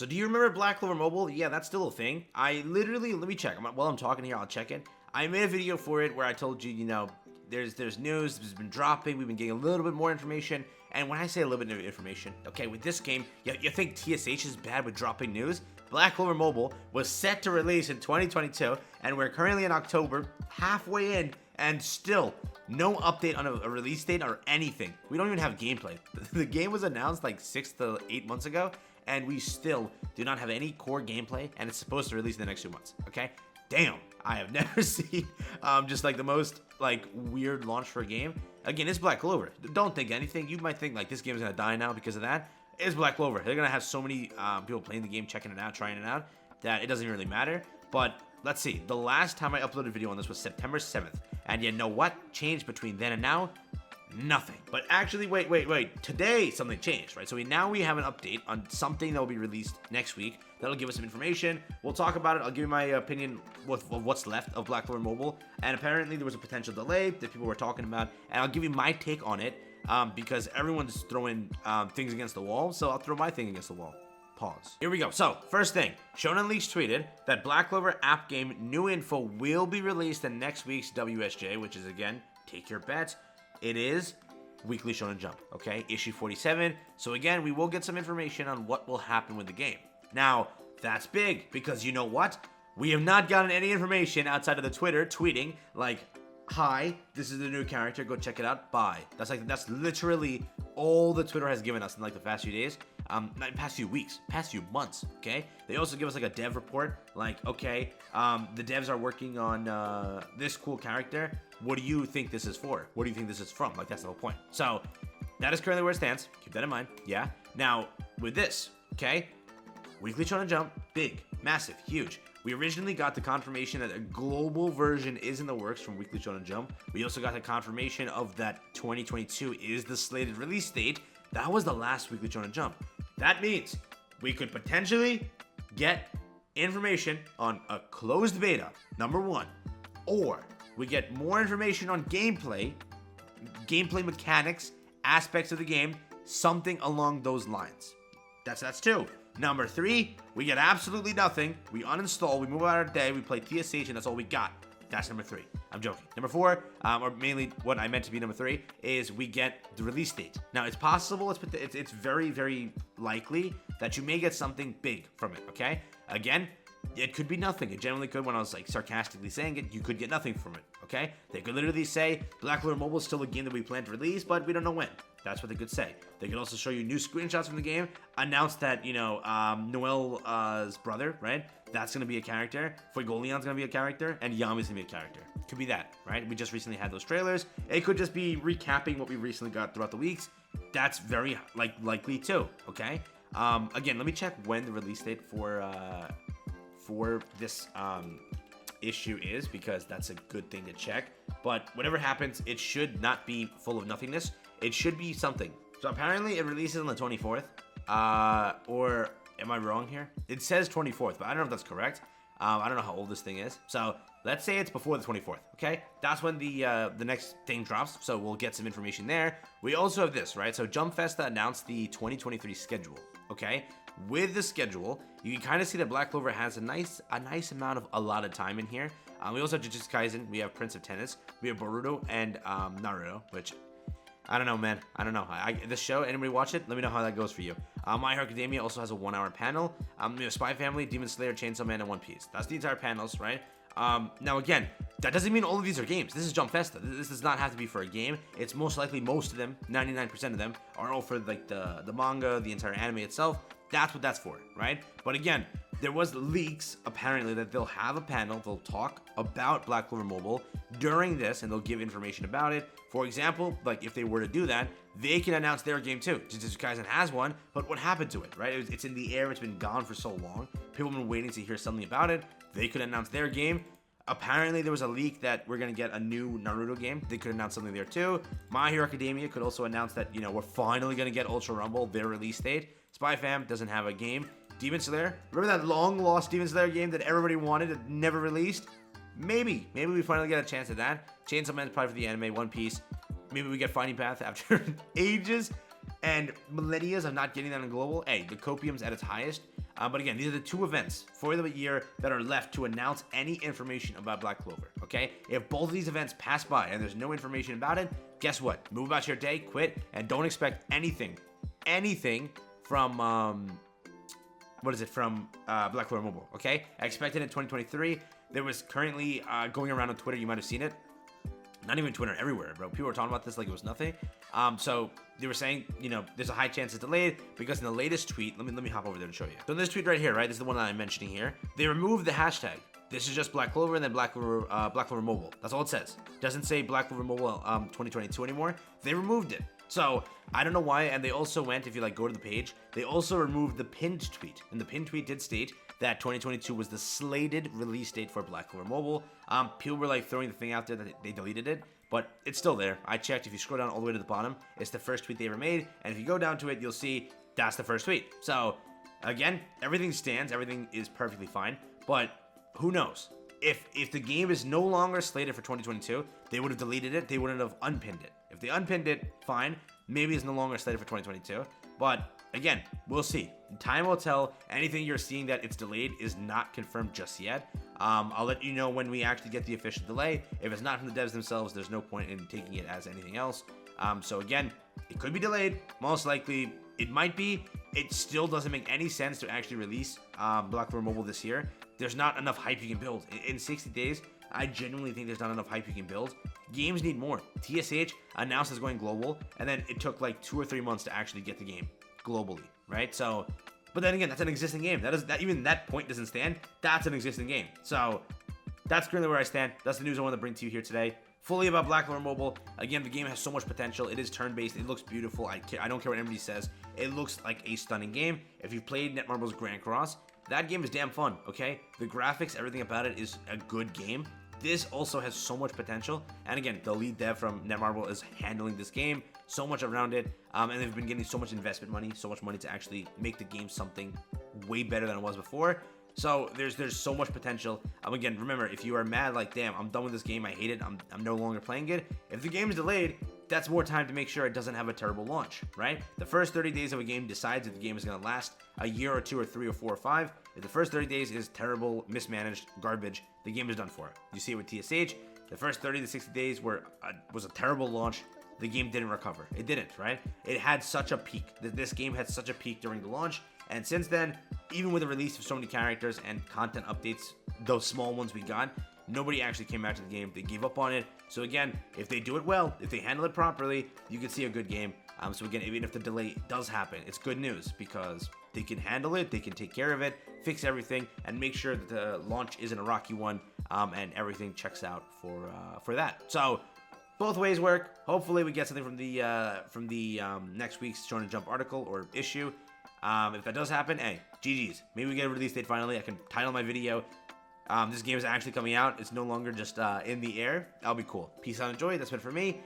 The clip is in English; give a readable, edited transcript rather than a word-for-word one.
So do you remember Black Clover Mobile? Yeah, that's still a thing. I literally, let me check. While I'm talking here, I'll check it. I made a video for it where I told you, there's news, there's been dropping, we've been getting a little bit more information. And when I say a little bit of information, okay, with this game, you think TSH is bad with dropping news? Black Clover Mobile was set to release in 2022, and we're currently in October, halfway in, and still no update on a release date or anything. We don't even have gameplay. The game was announced like 6 to 8 months ago, and we still do not have any core gameplay, and it's supposed to release in the next 2 months, okay? Damn, I have never seen just like the most like weird launch for a game. Again, it's Black Clover. Don't think anything. You might think like this game is gonna die now because of that. It's Black Clover. They're gonna have so many people playing the game, checking it out, trying it out, that it doesn't really matter. But let's see. The last time I uploaded a video on this was September 7th, and you know what changed between then and now? Nothing. But actually, wait. Today, something changed, right? So now we have an update on something that will be released next week. That'll give us some information. We'll talk about it. I'll give you my opinion of what's left of Black Clover Mobile. And apparently, there was a potential delay that people were talking about. And I'll give you my take on it because everyone's throwing things against the wall. So I'll throw my thing against the wall. Pause. Here we go. So, first thing. Shonen Leaks tweeted that Black Clover app game new info will be released in next week's WSJ, which is, again, take your bets. It is Weekly Shonen Jump, okay? Issue 47. So again, we will get some information on what will happen with the game. Now, that's big because you know what? We have not gotten any information outside of the Twitter tweeting like, hi, this is the new character, go check it out, bye. That's literally all the Twitter has given us in like the past few days. Not past few weeks, past few months, okay? They also give us like a dev report, like, okay, the devs are working on this cool character. What do you think this is for? What do you think this is from? Like, that's the whole point. So, that is currently where it stands. Keep that in mind, yeah? Now, with this, okay? Weekly Shonen Jump, big, massive, huge. We originally got the confirmation that a global version is in the works from Weekly Shonen Jump. We also got the confirmation of that 2022 is the slated release date. That was the last Weekly Shonen Jump. That means we could potentially get information on a closed beta, number one, or we get more information on gameplay mechanics, aspects of the game, something along those lines. That's two. Number three, we get absolutely nothing. We uninstall, we move out our day, we play TSH, and that's all we got. That's number three. I'm joking. Number four, or mainly what I meant to be number three, is we get the release date. Now, it's possible, it's very, very likely that you may get something big from it, okay? Again, it could be nothing. It generally could. When I was like sarcastically saying it, you could get nothing from it, okay? They could literally say, Black Clover Mobile is still a game that we plan to release, but we don't know when. That's what they could say. They could also show you new screenshots from the game, announce that, Noel's brother, right? That's going to be a character. Fuegoleon's going to be a character, and Yami's going to be a character. Could be that, right? We just recently had those trailers. It could just be recapping what we recently got throughout the weeks. That's very likely too, okay? Again, let me check when the release date for this issue is, because that's a good thing to check. But whatever happens, it should not be full of nothingness. It should be something. So apparently it releases on the 24th. Or am I wrong here? It says 24th, but I don't know if that's correct. I don't know how old this thing is. So let's say it's before the 24th, okay? That's when the next thing drops, so we'll get some information there. We also have this, right? So Jump Festa announced the 2023 schedule, okay? With the schedule, you can kind of see that Black Clover has a nice amount of allotted time in here. We also have Jujutsu Kaisen, we have Prince of Tennis, we have Boruto, and Naruto, which I don't know, man. I don't know. This show, anybody watch it? Let me know how that goes for you. My Hero Academia also has a 1 hour panel. We have Spy Family, Demon Slayer, Chainsaw Man, and One Piece. That's the entire panels, right? Now again, that doesn't mean all of these are games. This is Jump Festa. This does not have to be for a game. It's most likely most of them, 99% of them, are all for like the manga, the entire anime itself. That's what that's for, right? But again, there was leaks apparently that they'll have a panel. They'll talk about Black Clover Mobile during this, and they'll give information about it. For example, like if they were to do that, they can announce their game too. Jujutsu Kaisen has one, but what happened to it, right? It's in the air. It's been gone for so long. People have been waiting to hear something about it. They could announce their game. Apparently, there was a leak that we're going to get a new Naruto game. They could announce something there too. My Hero Academia could also announce that, we're finally going to get Ultra Rumble, their release date. Spy Fam doesn't have a game. Demon Slayer, remember that long-lost Demon Slayer game that everybody wanted that never released? Maybe we finally get a chance at that. Chainsaw Man's probably for the anime, One Piece. Maybe we get Finding Path after ages and millennia of not getting that on global. Hey, the copium's at its highest. But again, these are the 2 events for the year that are left to announce any information about Black Clover, okay? If both of these events pass by and there's no information about it, guess what? Move about your day, quit, and don't expect anything from, Black Clover Mobile, okay? I expect it in 2023. There was currently going around on Twitter, you might have seen it. Not even Twitter, everywhere, bro. People were talking about this like it was nothing. So they were saying, there's a high chance it's delayed because in the latest tweet, let me hop over there and show you. So in this tweet right here, right, this is the one that I'm mentioning here. They removed the hashtag. This is just Black Clover and then Black Clover Mobile. That's all it says. Doesn't say Black Clover Mobile 2022 anymore. They removed it. So I don't know why. And they also went, if you go to the page, they also removed the pinned tweet. And the pinned tweet did state that 2022 was the slated release date for Black Clover Mobile. People were throwing the thing out there that they deleted it, but it's still there. I checked. If you scroll down all the way to the bottom, it's the first tweet they ever made. And if you go down to it, you'll see that's the first tweet. So again, everything stands. Everything is perfectly fine. But who knows? If the game is no longer slated for 2022, they would have deleted it. They wouldn't have unpinned it. If they unpinned it, fine. Maybe it's no longer slated for 2022. But again, we'll see. Time will tell. Anything you're seeing that it's delayed is not confirmed just yet. I'll let you know when we actually get the official delay. If it's not from the devs themselves, there's no point in taking it as anything else. So again, it could be delayed. Most likely, it might be. It still doesn't make any sense to actually release Black Clover Mobile this year. There's not enough hype you can build. In 60 days, I genuinely think there's not enough hype you can build. Games need more. TSH announced it's going global, and then it took 2 or 3 months to actually get the game globally, right? So, but then again, that's an existing game. Even that point doesn't stand. That's an existing game. So that's currently where I stand. That's the news I want to bring to you here today. Fully about Black Clover Mobile. Again, the game has so much potential. It is turn-based. It looks beautiful. I don't care what anybody says. It looks like a stunning game. If you've played Netmarble's Grand Cross, that game is damn fun, okay? The graphics, everything about it is a good game. This also has so much potential. And again, the lead dev from Netmarble is handling this game. So much around it. And they've been getting so much investment money, so much money to actually make the game something way better than it was before. So there's so much potential. Again, remember, if you are mad damn, I'm done with this game, I hate it, I'm no longer playing it. If the game is delayed, that's more time to make sure it doesn't have a terrible launch, right? The first 30 days of a game decides if the game is going to last a year or 2 or 3 or 4 or 5. If the first 30 days is terrible, mismanaged, garbage, the game is done for. You see it with TSH. The first 30 to 60 days was a terrible launch. The game didn't recover. It didn't, right? It had such a peak. This game had such a peak during the launch. And since then, even with the release of so many characters and content updates, those small ones we got, nobody actually came back to the game. They gave up on it. So again, if they do it well, if they handle it properly, you can see a good game. So again, even if the delay does happen, it's good news because they can handle it, they can take care of it, fix everything, and make sure that the launch isn't a rocky one, and everything checks out for that. So both ways work. Hopefully, we get something from the next week's Shonen Jump article or issue. If that does happen, hey, GG's. Maybe we get a release date finally. I can title my video. This game is actually coming out. It's no longer just in the air. That'll be cool. Peace out, enjoy. That's been for me.